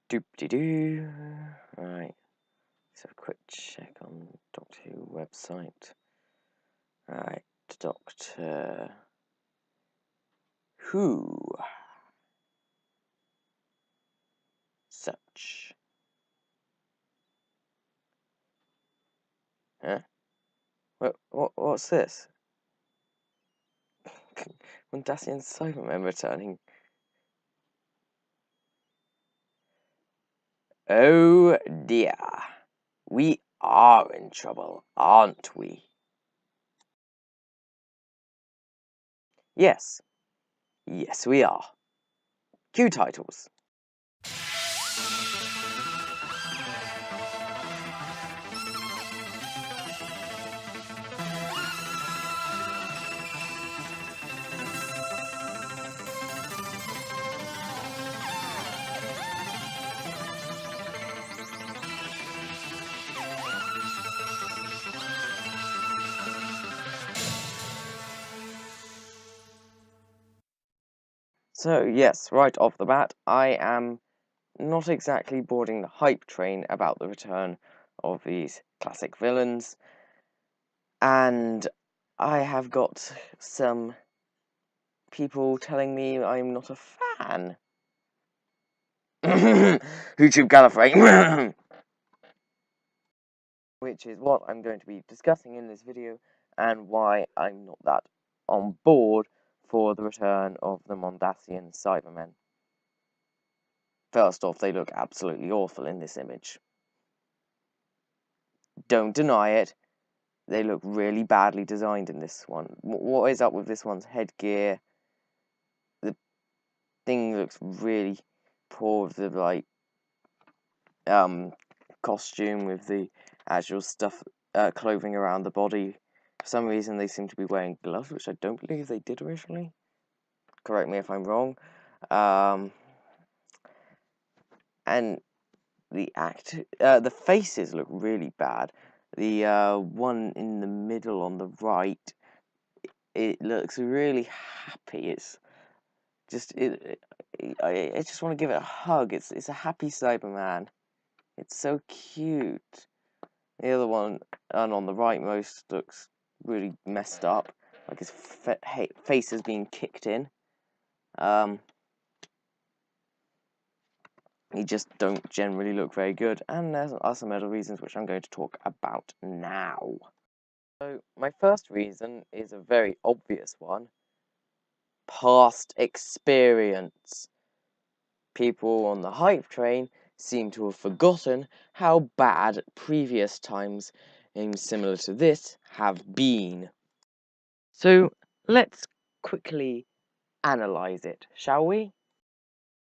Doop-de-doo. Right, let's have a quick check on Doctor Who website. Right, Doctor Who. Search. Huh? What's this? Mondasian Cybermen returning. Oh dear. We are in trouble, aren't we? Yes. Yes, we are. Cue titles. So, yes, right off the bat, I am not exactly boarding the hype train about the return of these classic villains, and I have got some people telling me I'm not a fan. YouTube Gallifrey. Which is what I'm going to be discussing in this video, and why I'm not that on board for the return of the Mondasian Cybermen. First off, they look absolutely awful in this image. Don't deny it. They look really badly designed in this one. What is up with this one's headgear? The thing looks really poor with the, like, costume with the actual stuff, clothing around the body. For some reason, they seem to be wearing gloves, which I don't believe they did originally. Correct me if I'm wrong. And the faces look really bad. The one in the middle on the right, it looks really happy. It's just I just want to give it a hug. It's a happy Cyberman. It's so cute. The other one, and on the rightmost, looks really messed up, like his face is being kicked in. He just don't generally look very good, and there are some other reasons which I'm going to talk about now. So, my first reason is a very obvious one. Past experience. People on the hype train seem to have forgotten how bad previous times, games similar to this, have been. So, let's quickly analyse it, shall we?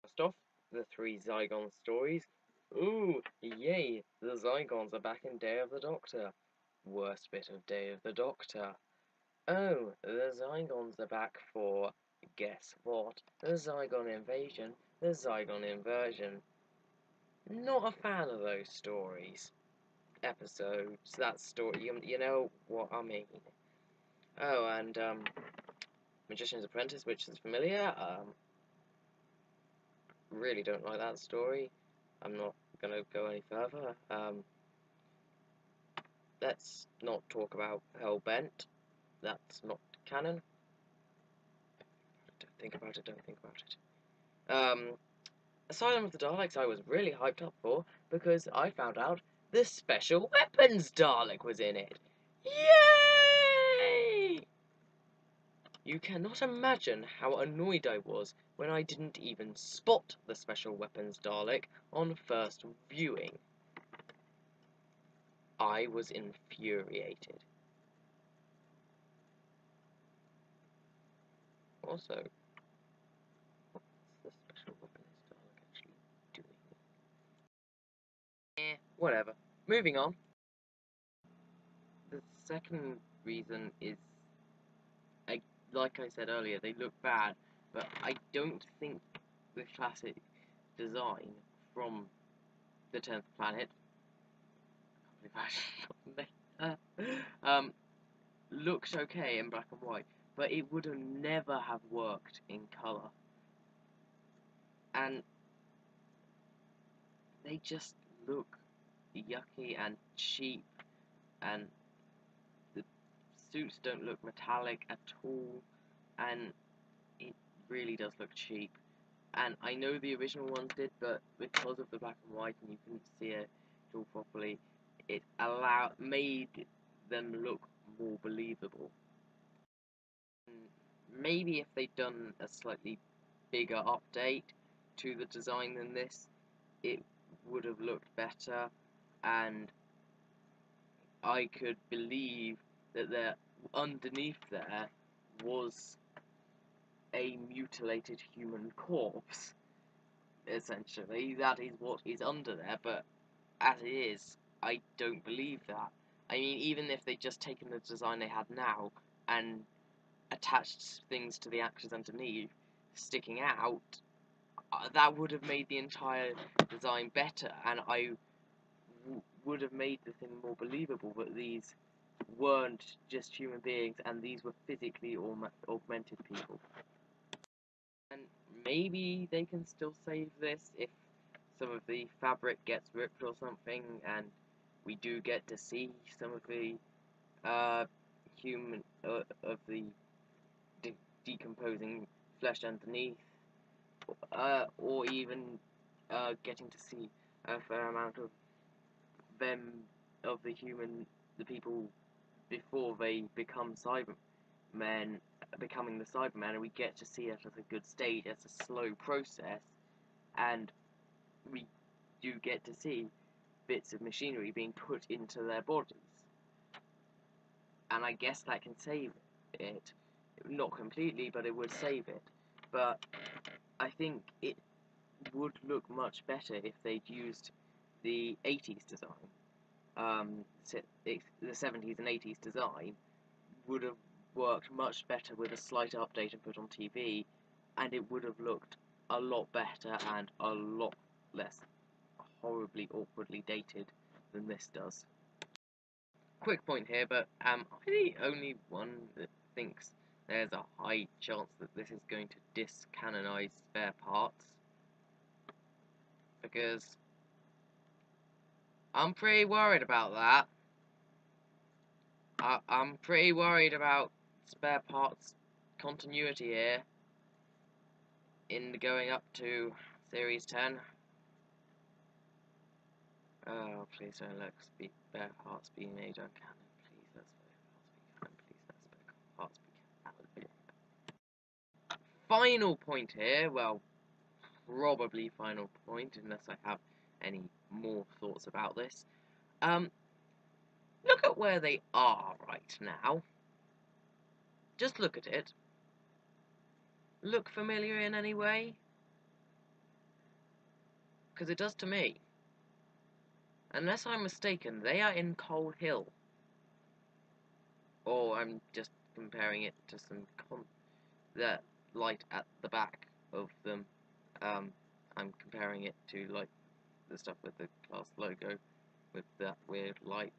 First off, the 3 Zygon stories. Ooh, yay, the Zygons are back in Day of the Doctor. Worst bit of Day of the Doctor. Oh, the Zygons are back for, guess what, the Zygon invasion, the Zygon inversion. Not a fan of those stories. Episodes, that story, you know what I mean. Oh, and, Magician's Apprentice, which is familiar, really don't like that story. I'm not gonna go any further. Let's not talk about Hellbent. That's not canon. Don't think about it. Asylum of the Daleks I was really hyped up for because I found out the Special Weapons Dalek was in it. Yay! You cannot imagine how annoyed I was when I didn't even spot the Special Weapons Dalek on first viewing. I was infuriated. Also, what's the Special Weapons Dalek actually doing? Whatever. Moving on. The second reason is, like I said earlier, they look bad, but I don't think the classic design from the 10th planet looks okay in black and white, but it would have never have worked in colour. And they just look yucky and cheap, and the suits don't look metallic at all, and it really does look cheap. And I know the original ones did, but because of the black and white and you couldn't see it all properly, it made them look more believable. Maybe if they'd done a slightly bigger update to the design than this, it would have looked better, and I could believe that there, underneath there, was a mutilated human corpse. Essentially, that is what is under there, but as it is, I don't believe that. I mean, even if they'd just taken the design they had now and attached things to the actors underneath, sticking out, that would have made the entire design better, and would have made the thing more believable, but these weren't just human beings, and these were physically augmented people. And maybe they can still save this if some of the fabric gets ripped or something, and we do get to see some of the human of the decomposing flesh underneath, or even getting to see a fair amount of them, of the people before they become Cybermen, becoming the Cybermen, and we get to see it as a good stage, as a slow process, and we do get to see bits of machinery being put into their bodies. And I guess that can save it. Not completely, but it would save it. But I think it would look much better if they'd used the 80s design. The 70s and 80s design would have worked much better with a slight update and put on TV, and it would have looked a lot better and a lot less horribly awkwardly dated than this does. Quick point here, but am I the only one that thinks there's a high chance that this is going to discanonize spare parts? Because I'm pretty worried about that. I'm pretty worried about spare parts continuity here in going up to Series 10. Oh, please don't let spare parts be made on canon. Please let spare parts be canon. Please let spare parts be canon. Final point here, well, probably final point, unless I have any more thoughts about this. Look at where they are right now. Just look at it. Look familiar in any way? Because it does to me. Unless I'm mistaken, they are in Coal Hill. Or I'm just comparing it to some that light at the back of them. I'm comparing it to like the stuff with the class logo with that weird light.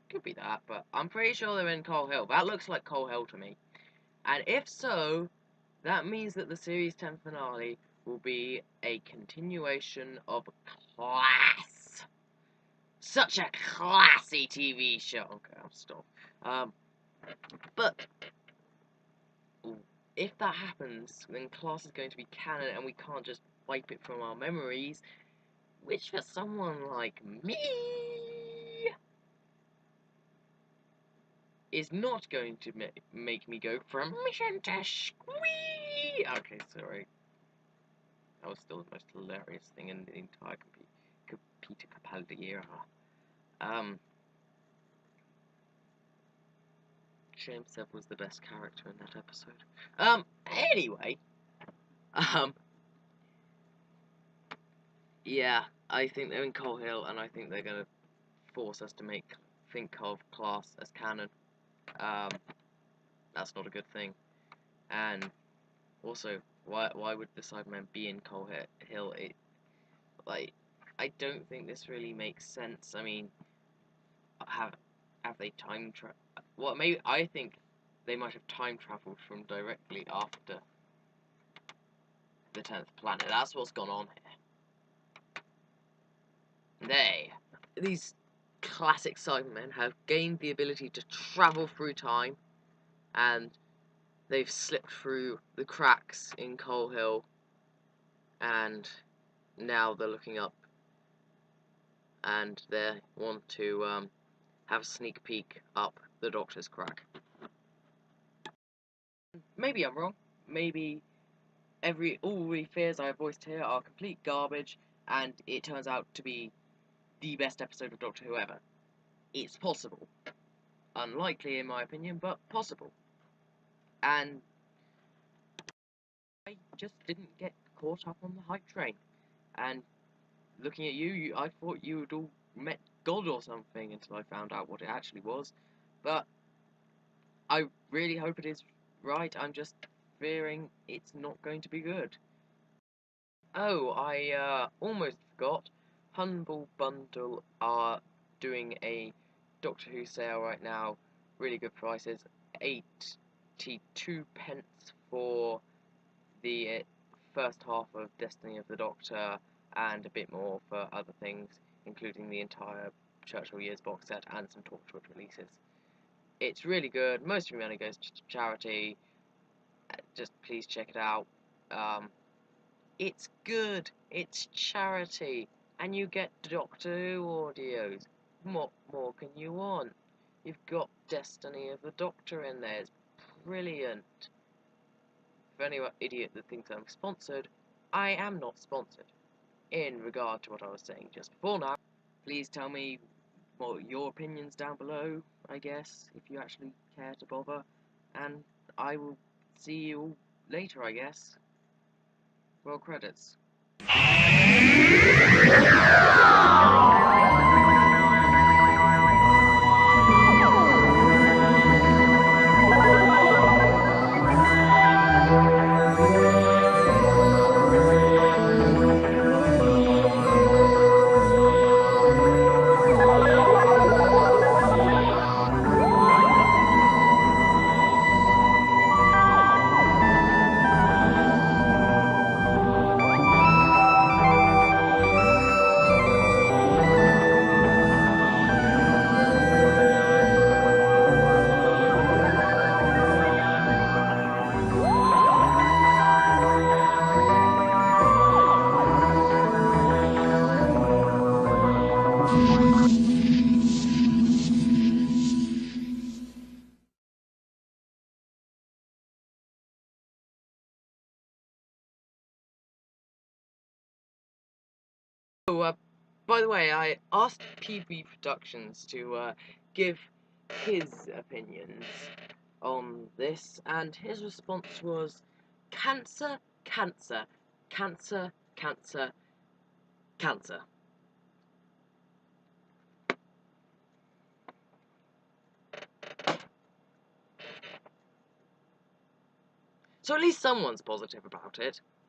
Could be that, but I'm pretty sure they're in Coal Hill. That looks like Coal Hill to me. And if so, that means that the Series 10 finale will be a continuation of Class. Such a classy TV show. Okay, I'll stop. But if that happens, then Class is going to be canon, and we can't just wipe it from our memories, which for someone like me is not going to make me go from mission to squee. Okay, sorry. That was still the most hilarious thing in the entire Peter Capaldi era. James Seb was the best character in that episode. Anyway. Yeah, I think they're in Coal Hill, and I think they're gonna force us to think of Class as canon. That's not a good thing. And also, why would the Cybermen be in Coal Hill? I don't think this really makes sense. I mean, have they time traveled? Well, maybe I think they might have time traveled from directly after the 10th planet. That's what's gone on here. these classic Cybermen have gained the ability to travel through time, and they've slipped through the cracks in Coal Hill, and now they're looking up, and they want to have a sneak peek up the Doctor's crack. Maybe I'm wrong. Maybe all the fears I have voiced here are complete garbage, and it turns out to be the best episode of Doctor Who ever. It's possible. Unlikely in my opinion, but possible. And I just didn't get caught up on the hype train. And looking at you, I thought you had all met God or something until I found out what it actually was. But I really hope it is right. I'm just fearing it's not going to be good. Oh, I almost forgot. Humble Bundle are doing a Doctor Who sale right now. Really good prices. 82 pence for the first half of Destiny of the Doctor, and a bit more for other things, including the entire Churchill Years box set and some Torchwood releases. It's really good. Most of your money goes to charity. Just please check it out. It's good. It's charity, and you get Doctor Who audios. What more can you want? You've got Destiny of the Doctor in there. It's brilliant. For any idiot that thinks I'm sponsored, I am not sponsored. In regard to what I was saying just before now, please tell me your opinions down below, I guess, if you actually care to bother, and I will see you all later, I guess. Roll credits. Oh, by the way, I asked PB Productions to give his opinions on this, and his response was cancer, cancer, cancer, cancer, cancer. So at least someone's positive about it.